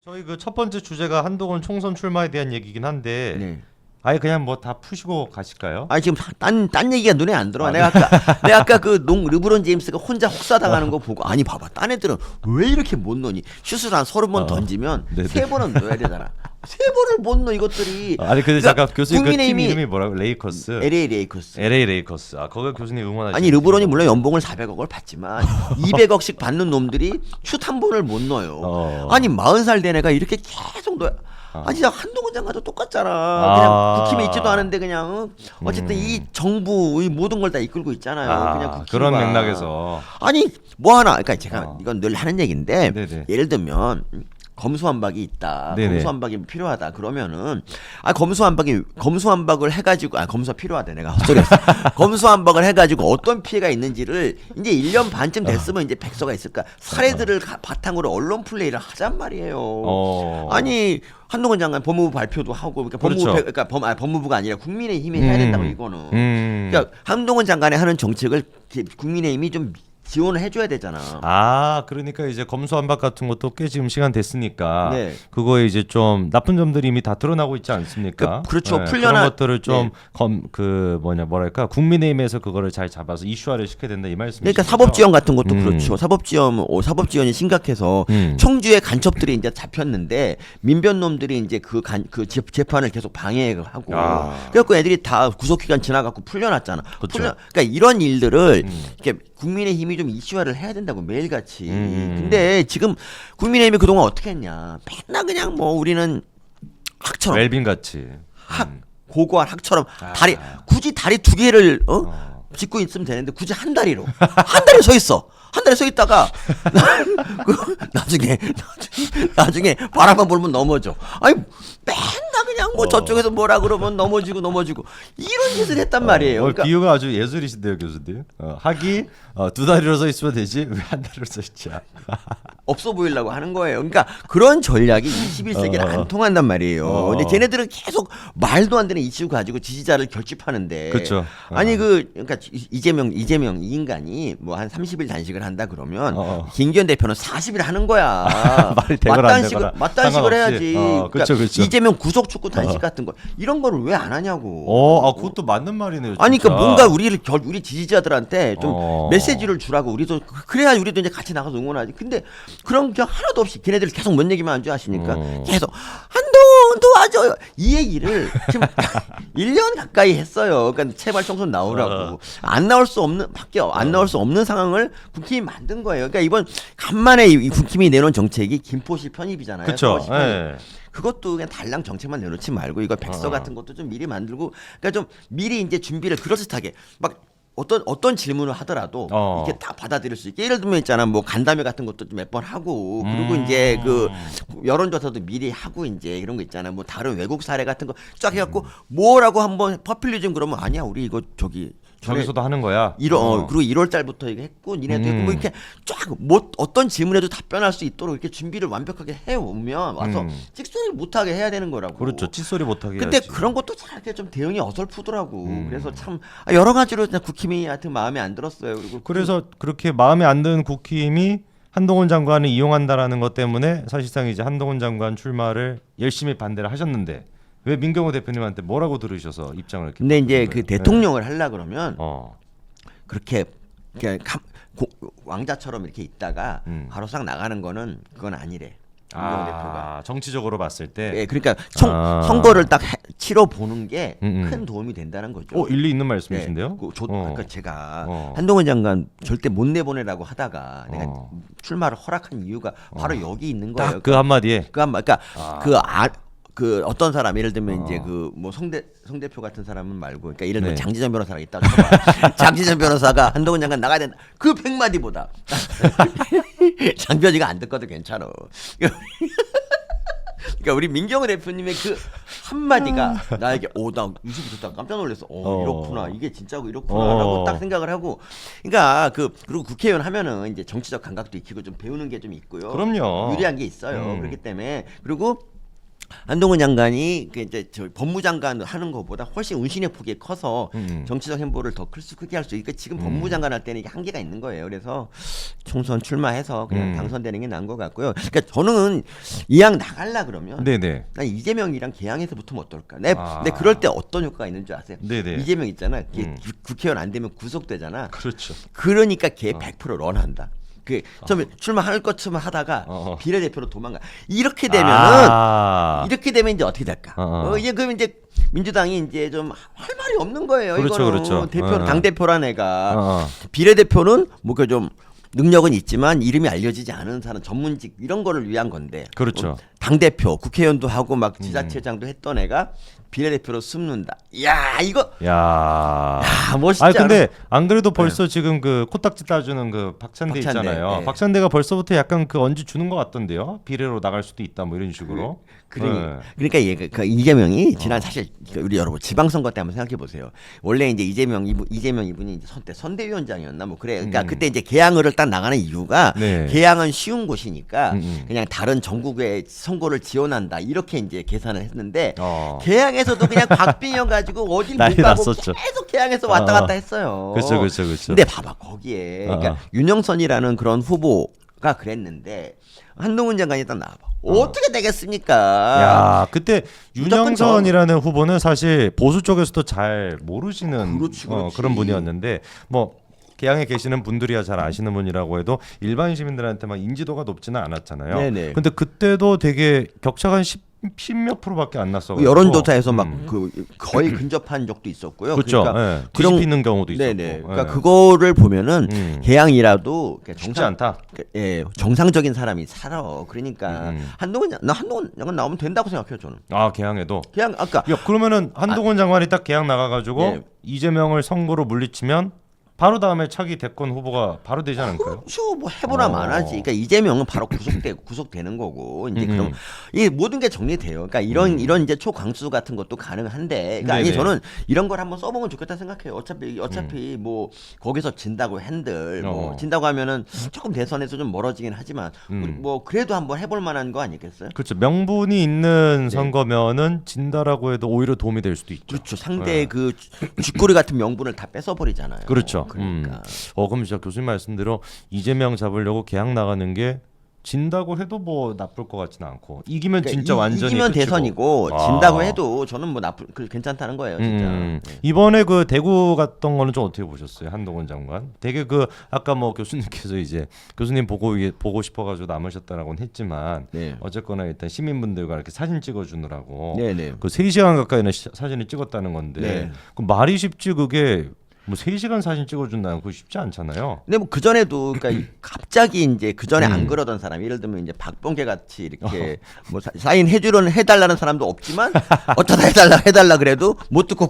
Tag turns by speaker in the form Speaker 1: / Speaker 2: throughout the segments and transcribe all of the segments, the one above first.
Speaker 1: 저희 그 첫 번째 주제가 한동훈 총선 출마에 대한 얘기긴 한데
Speaker 2: 네.
Speaker 1: 아예 그냥 뭐 다 푸시고 가실까요?
Speaker 2: 아니 지금 딴 얘기가 눈에 안 들어와. 내가 아까 그 르브론 제임스가 혼자 혹사 당하는 거 보고 아니 봐봐 딴 애들은 왜 이렇게 못 넣니? 슛을 한 30번 던지면
Speaker 1: 네네.
Speaker 2: 3번은 넣어야 되잖아. 3번을 못 넣어 이것들이.
Speaker 1: 아니 근데
Speaker 2: 그러니까
Speaker 1: 잠깐 교수님 그 팀
Speaker 2: 국민의힘이
Speaker 1: 이름이 뭐라고? 레이커스.
Speaker 2: LA 레이커스.
Speaker 1: LA 레이커스. 아 거기 교수님 응원하시는.
Speaker 2: 아니 르브론이 물론 연봉을 400억을 받지만 200억씩 받는 놈들이 슛 한 번을 못 넣어요. 아니 40살 된 애가 이렇게 계속 넣어. 아니 진짜 한동훈 장관도 똑같잖아. 그냥 국힘에 있지도 않은데 그냥 어쨌든 이 정부 이 모든 걸 다 이끌고 있잖아요. 그냥 국힘과.
Speaker 1: 그런 맥락에서
Speaker 2: 아니 뭐 하나 그러니까 제가 이건 늘 하는 얘기인데
Speaker 1: 네네.
Speaker 2: 예를 들면 검수완박이 있다.
Speaker 1: 네네.
Speaker 2: 검수완박이 필요하다. 그러면은 검수완박을 해가지고 검수가 필요하다. 내가 헛소리했어. 검수완박을 해가지고 어떤 피해가 있는지를 이제 1년 반쯤 됐으면 이제 백서가 있을까. 사례들을 바탕으로 언론 플레이를 하잔 말이에요. 아니 한동훈 장관 법무부 발표도 하고 그러니까
Speaker 1: 그렇죠.
Speaker 2: 법무부가 아니라 국민의힘이 해야 된다고 이거는. 그러니까 한동훈 장관이 하는 정책을 국민의힘이 좀 지원을 해줘야 되잖아.
Speaker 1: 아 그러니까 이제 검수완박 같은 것도 꽤 지금 시간 됐으니까
Speaker 2: 네.
Speaker 1: 그거에 이제 좀 나쁜 점들이 이미 다 드러나고 있지 않습니까?
Speaker 2: 그렇죠.
Speaker 1: 네,
Speaker 2: 풀려나-
Speaker 1: 그런 것들을 좀
Speaker 2: 네.
Speaker 1: 뭐랄까 국민의힘에서 그거를 잘 잡아서 이슈화를 시켜야 된다 이 말씀이시죠?
Speaker 2: 그러니까 사법지원 같은 것도 그렇죠. 사법지원이 심각해서 청주의 간첩들이 이제 잡혔는데 민변놈들이 이제 그 재판을 계속 방해하고 그래갖고 애들이 다 구속기간 지나갖고 풀려났잖아.
Speaker 1: 그렇죠.
Speaker 2: 그러니까 이런 일들을 이렇게 국민의힘이 좀 이슈화를 해야 된다고 매일같이. 근데 지금 국민의힘이 그동안 어떻게 했냐. 맨날 그냥 뭐 우리는 학처럼
Speaker 1: 웰빙 같이.
Speaker 2: 고고한 학처럼 굳이 다리 2개를 짚고 있으면 되는데 굳이 한 다리로 서 있어. 한 다리 서 있다가 나중에 바람만 불면 넘어져. 아니 맨날 그냥 뭐 저쪽에서 뭐라 그러면 넘어지고 이런 짓을 했단 말이에요. 그러니까
Speaker 1: 비유가 아주 예술이신데요, 교수님. 학이 2다리로 서 있으면 되지 왜 한 다리로 서 있지?
Speaker 2: 없어 보이려고 하는 거예요. 그러니까 그런 전략이 21세기는 안 통한단 말이에요. 근데 걔네들은 계속 말도 안 되는 이슈 가지고 지지자를 결집하는데.
Speaker 1: 그렇죠.
Speaker 2: 아니 그러니까 이재명 이 인간이 뭐 한 30일 단식을 한다 그러면 김기현 대표는 40일 하는 거야.
Speaker 1: 말이 되거나 안 되거나
Speaker 2: 맞단식을
Speaker 1: 상관없이.
Speaker 2: 해야지.
Speaker 1: 그렇죠, 그렇죠.
Speaker 2: 이재명 구속 축구 단식 같은 거 이런 거를 왜 안 하냐고.
Speaker 1: 그것도 맞는 말이네요. 진짜.
Speaker 2: 아니 그러니까 뭔가 우리 지지자들한테 좀 메시지를 주라고 우리도 그래야 우리도 이제 같이 나가서 응원하지. 근데 그런 게 하나도 없이 걔네들 계속 뭔 얘기만 한 줄 아십니까? 계속 한동훈 도와줘요. 이 얘기를 지금 1년 가까이 했어요. 그러니까 제발 총선 나오라고. 안 나올 수 없는 상황을 국힘이 만든 거예요. 그러니까 이번 간만에 이 국힘이 내놓은 정책이 김포시 편입이잖아요.
Speaker 1: 그렇죠.
Speaker 2: 서울시 편입. 그것도 그냥 달랑 정책만 내놓지 말고 이거 백서 같은 것도 좀 미리 만들고 그러니까 좀 미리 이제 준비를 그럴듯하게 막 어떤 질문을 하더라도 이렇게 다 받아들일 수 있게 예를 들면 있잖아 뭐 간담회 같은 것도 좀 몇 번 하고 그리고 이제 그 여론조사도 미리 하고 이제 이런 거 있잖아 뭐 다른 외국 사례 같은 거 쫙 해갖고 뭐라고 한번 퍼퓰리즘 그러면 아니야 우리 이거
Speaker 1: 저기서도 하는 거야.
Speaker 2: 그리고 1월 달부터 이거 했고 니네도 했고 뭐 이렇게 쫙 뭐 어떤 질문에도 답변할 수 있도록 이렇게 준비를 완벽하게 해오면 와서 찍소리 못하게 해야 되는 거라고.
Speaker 1: 그렇죠. 칫소리 못하게.
Speaker 2: 근데
Speaker 1: 해야지.
Speaker 2: 그런 것도 잘 이렇게 좀 대응이 어설프더라고. 그래서 참 여러 가지로 그냥 국힘이 하여튼 마음에 안 들었어요. 그리고
Speaker 1: 그래서 그렇게 마음에 안 드는 국힘이 한동훈 장관을 이용한다라는 것 때문에 사실상 이제 한동훈 장관 출마를 열심히 반대를 하셨는데 왜 민경호 대표님한테 뭐라고 들으셔서 입장을 이렇게?
Speaker 2: 근데 이제
Speaker 1: 바꾸는
Speaker 2: 그
Speaker 1: 거예요?
Speaker 2: 대통령을 하려 그러면
Speaker 1: 네.
Speaker 2: 그렇게 왕자처럼 이렇게 있다가 바로 싹 나가는 거는 그건 아니래. 민경호 대표가.
Speaker 1: 정치적으로 봤을 때.
Speaker 2: 예, 그러니까 선거를 딱 치러 보는 게 큰 도움이 된다는 거죠.
Speaker 1: 일리 있는 말씀이신데요?
Speaker 2: 그러니까 제가 한동훈 장관 절대 못 내보내라고 하다가 내가 출마를 허락한 이유가 바로 여기 있는 거예요.
Speaker 1: 딱 그 한마디에.
Speaker 2: 그러니까 그 어떤 사람 예를 들면 이제 그 뭐 송 대표 같은 사람은 말고 그러니까 예를 들면
Speaker 1: 네.
Speaker 2: 장지전 변호사가 있다고 쳐봐. 장지전 변호사가 한동훈 장관 나가야 된다. 그 100마디보다 장변이가 안 듣거든 괜찮아. 그러니까 우리 민경호 대표님의 그 한마디가 나에게 나 유튜브 듣다가 깜짝 놀랐어. 이렇구나. 이게 진짜고 이렇구나라고 딱 생각을 하고. 그러니까 그리고 국회의원 하면은 이제 정치적 감각도 익히고 좀 배우는 게 좀 있고요.
Speaker 1: 그럼요.
Speaker 2: 유리한 게 있어요. 그렇기 때문에 그리고 한동훈 장관이 그 이제 저 법무장관 하는 것보다 훨씬 운신의 폭이 커서 정치적 행보를 더 크게 할 수 있고 지금 법무장관 할 때는 이게 한계가 있는 거예요. 그래서 총선 출마해서 그냥 당선되는 게 나은 것 같고요. 그러니까 저는 이왕 나갈라 그러면
Speaker 1: 네네.
Speaker 2: 난 이재명이랑 개항해서 붙으면 어떨까? 근데 그럴 때 어떤 효과가 있는 줄 아세요?
Speaker 1: 네네.
Speaker 2: 이재명 있잖아. 국회의원 안 되면 구속되잖아.
Speaker 1: 그렇죠.
Speaker 2: 그러니까 걔 100% 런한다. 그 처음에 출마할 것처럼 하다가 비례대표로 도망가. 이렇게 되면은 이렇게 되면 이제 어떻게 될까? 이제 그러면 이제 민주당이 이제 좀 할 말이 없는 거예요.
Speaker 1: 그렇죠,
Speaker 2: 이거는
Speaker 1: 그렇죠.
Speaker 2: 대표 당 대표란 애가 비례대표는 뭐 그 좀 능력은 있지만 이름이 알려지지 않은 사람 전문직 이런 거를 위한 건데.
Speaker 1: 그렇죠.
Speaker 2: 당 대표 국회의원도 하고 막 지자체장도 했던 애가 비례대표로 숨는다. 야 이거
Speaker 1: 야
Speaker 2: 멋있지
Speaker 1: 아니 근데
Speaker 2: 않아?
Speaker 1: 안 그래도 벌써 지금 그 코딱지 따주는 그 박찬대 있잖아요.
Speaker 2: 네.
Speaker 1: 박찬대가 벌써부터 약간 그 언지 주는 것 같던데요. 비례로 나갈 수도 있다 뭐 이런 식으로.
Speaker 2: 그러니까 얘가 그 이재명이 지난 사실 우리 여러분 지방선거 때 한번 생각해 보세요. 원래 이제 이재명 이분이 이제 선대위원장이었나 뭐 그래. 그러니까 그때 이제 개항을 딱 나가는 이유가 개항은 쉬운 곳이니까 그냥 다른 전국의 선거를 지원한다 이렇게 이제 계산을 했는데 개항에서도 그냥 박빙이어 가지고 어딜 못 가고
Speaker 1: 났었죠.
Speaker 2: 계속 개항에서 왔다 갔다 했어요.
Speaker 1: 그렇죠.
Speaker 2: 근데 봐봐 거기에 그러니까 윤영선이라는 그런 후보가 그랬는데 한동훈 장관이 딱 나와봐. 어떻게 되겠습니까?
Speaker 1: 야, 그때 윤영선이라는 후보는 사실 보수 쪽에서도 잘 모르시는
Speaker 2: 그렇지.
Speaker 1: 그런 분이었는데 뭐 개항에 계시는 분들이야 잘 아시는 분이라고 해도 일반 시민들한테 막 인지도가 높지는 않았잖아요.
Speaker 2: 네네.
Speaker 1: 근데 그때도 되게 격차가 한 10몇 프로밖에 안 났어.
Speaker 2: 여론조사에서 막 그 거의 근접한 적도 있었고요.
Speaker 1: 그렇죠.
Speaker 2: 그러니까
Speaker 1: 뒤집히는 경우도 있었고.
Speaker 2: 네네. 그러니까 그거를 보면은 개항이라도
Speaker 1: 쉽지 않다.
Speaker 2: 정상적인 사람이 살아. 그러니까 한동훈 장관 나오면 된다고 생각해요 저는.
Speaker 1: 아 개항에도.
Speaker 2: 개항 아까.
Speaker 1: 야 그러면은 한동훈 장관이 딱 개항 나가가지고 이재명을 선거로 물리치면. 바로 다음에 차기 대권 후보가 바로 되지 않을까요?
Speaker 2: 그렇죠. 뭐 해보나 마나지. 그러니까 이재명은 바로 구속되는 거고 이제 그럼 이 모든 게 정리돼요. 그러니까 이런 이제 초강수 같은 것도 가능한데, 그러니까 아니 저는 이런 걸 한번 써보면 좋겠다 생각해요. 어차피 뭐 거기서 진다고 핸들 뭐 진다고 하면은 조금 대선에서 좀 멀어지긴 하지만 뭐 그래도 한번 해볼 만한 거 아니겠어요?
Speaker 1: 그렇죠. 명분이 있는 선거면은 진다라고 해도 오히려 도움이 될 수도 있죠.
Speaker 2: 그렇죠. 상대의 그 쥐꼬리 같은 명분을 다 뺏어버리잖아요.
Speaker 1: 그렇죠.
Speaker 2: 그러니까.
Speaker 1: 그럼 진짜 교수님 말씀대로 이재명 잡으려고 개항 나가는 게 진다고 해도 뭐 나쁠 것 같지는 않고 이기면
Speaker 2: 그러니까
Speaker 1: 진짜 완전히
Speaker 2: 이기면
Speaker 1: 끝이고.
Speaker 2: 대선이고 진다고 해도 저는 뭐 괜찮다는 거예요, 진짜.
Speaker 1: 이번에 그 대구 갔던 거는 좀 어떻게 보셨어요, 한동훈 장관? 되게 그 아까 뭐 교수님께서 이제 교수님 보고 싶어가지고 남으셨다라고는 했지만 어쨌거나 일단 시민분들과 이렇게 사진 찍어주느라고 그 3시간 가까이나 사진을 찍었다는 건데 그 말이 쉽지 그게. 뭐 3시간 사진 찍어준다는 그거 쉽지 않잖아요.
Speaker 2: 근데 뭐 그 전에도 그러니까 갑자기 이제 그 전에 안 그러던 사람, 예를 들면 이제 박범계 같이 이렇게 뭐 사인 해달라는 사람도 없지만 어쩌다 해달라 그래도 못 듣고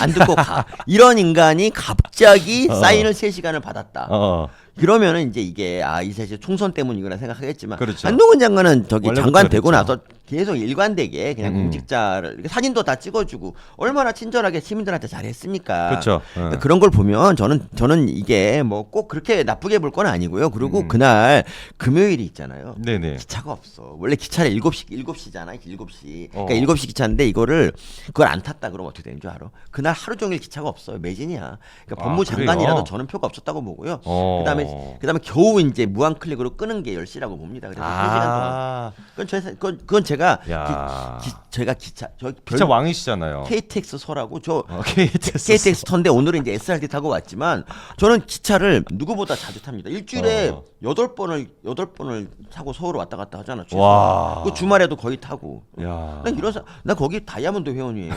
Speaker 2: 안 듣고 가 이런 인간이 갑자기 사인을 3시간을 받았다. 그러면은 이제 이게 이 사실 총선 때문이구나 생각하겠지만
Speaker 1: 그렇죠.
Speaker 2: 한동훈 장관은 저기 장관 되고
Speaker 1: 그렇죠.
Speaker 2: 나서 계속 일관되게 그냥 공직자를 사진도 다 찍어주고 얼마나 친절하게 시민들한테 잘했습니까?
Speaker 1: 그렇죠.
Speaker 2: 그러니까 그런 걸 보면 저는 이게 뭐 꼭 그렇게 나쁘게 볼 건 아니고요. 그리고 그날 금요일이 있잖아요.
Speaker 1: 네네.
Speaker 2: 기차가 없어. 원래 기차를 7시잖아. 7시. 그러니까 7시 기차인데 그걸 안 탔다 그러면 어떻게 되는 줄 알아? 그날 하루 종일 기차가 없어요. 매진이야. 그러니까 법무장관이라도 저는 표가 없었다고 보고요. 그다음에 겨우 이제 무한 클릭으로 끄는 게 10시라고 봅니다. 그래서 3시간 동안. 그건 제가
Speaker 1: 기차 왕이시잖아요.
Speaker 2: KTX서라고
Speaker 1: KTX
Speaker 2: KTX 터인데 오늘은 이제 SRT 타고 왔지만 저는 기차를 누구보다 자주 탑니다. 일주일에 8번을 타고 서울 왔다 갔다 하잖아. 그 주말에도 거의 타고. 나 거기 다이아몬드 회원이에요.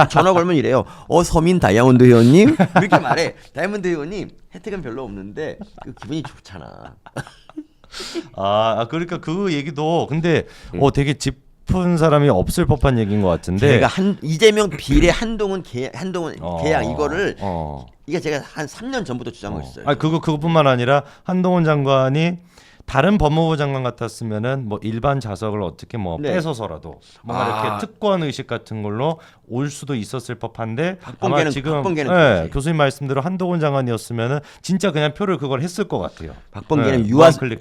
Speaker 2: 전화 걸면 이래요. 서민 다이아몬드 회원님 이렇게 말해. 다이아몬드 회원님 혜택은 별로 없는데 그 기분이 좋잖아.
Speaker 1: 그러니까 그 얘기도 근데 되게 짚은 사람이 없을 법한 얘기인 것 같은데
Speaker 2: 제가 이재명 비례 한동훈 개항 이거를 이게 제가 한 3년 전부터 주장을 했어요.
Speaker 1: 그것뿐만 아니라 한동훈 장관이 다른 법무부 장관 같았으면은 뭐 일반 자석을 어떻게 뭐 뺏어서라도 뭔가 이렇게 특권 의식 같은 걸로 올 수도 있었을 법한데 아마 지금 교수님 말씀대로 한동훈 장관이었으면은 진짜 그냥 표를 그걸 했을 것 같아요.
Speaker 2: 박범계는 유화석을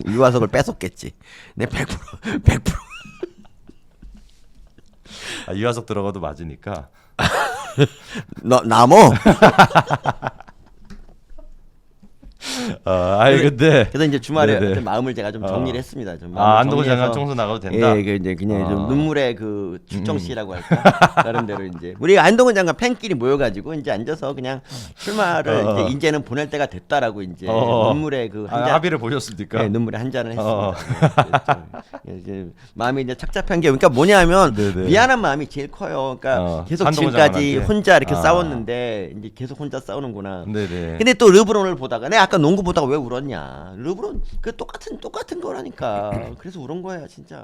Speaker 2: 유화석을 뺏었겠지. 네 100%.
Speaker 1: 유아석 들어가도 맞으니까.
Speaker 2: 나모.
Speaker 1: 근데
Speaker 2: 그래서 이제 주말에
Speaker 1: 네네.
Speaker 2: 좀 마음을 제가 좀 정리를 했습니다. 좀
Speaker 1: 한동훈
Speaker 2: 정리해서.
Speaker 1: 장관 청소 나가도 된다.
Speaker 2: 예, 이제 그냥 좀 눈물의 그 출정시라고 할까. 나름대로 이제 우리 한동훈 장관 팬끼리 모여가지고 이제 앉아서 그냥 출마를 이제는 보낼 때가 됐다라고 이제 눈물의 그 한 잔.
Speaker 1: 합의를 보셨습니까?
Speaker 2: 네, 눈물의 한 잔을 했습니다. 이제 마음이 이제 착잡한 게 그러니까 뭐냐면
Speaker 1: 네네.
Speaker 2: 미안한 마음이 제일 커요. 그러니까 계속
Speaker 1: 한동훈
Speaker 2: 지금까지
Speaker 1: 장관한테?
Speaker 2: 혼자 이렇게 싸웠는데 이제 계속 혼자 싸우는구나.
Speaker 1: 네네.
Speaker 2: 근데 또 르브론을 보다가 내가 아까 농구 보다가 왜 울었냐? 르브론 그 똑같은 거라니까. 그래서 울은 거야 진짜.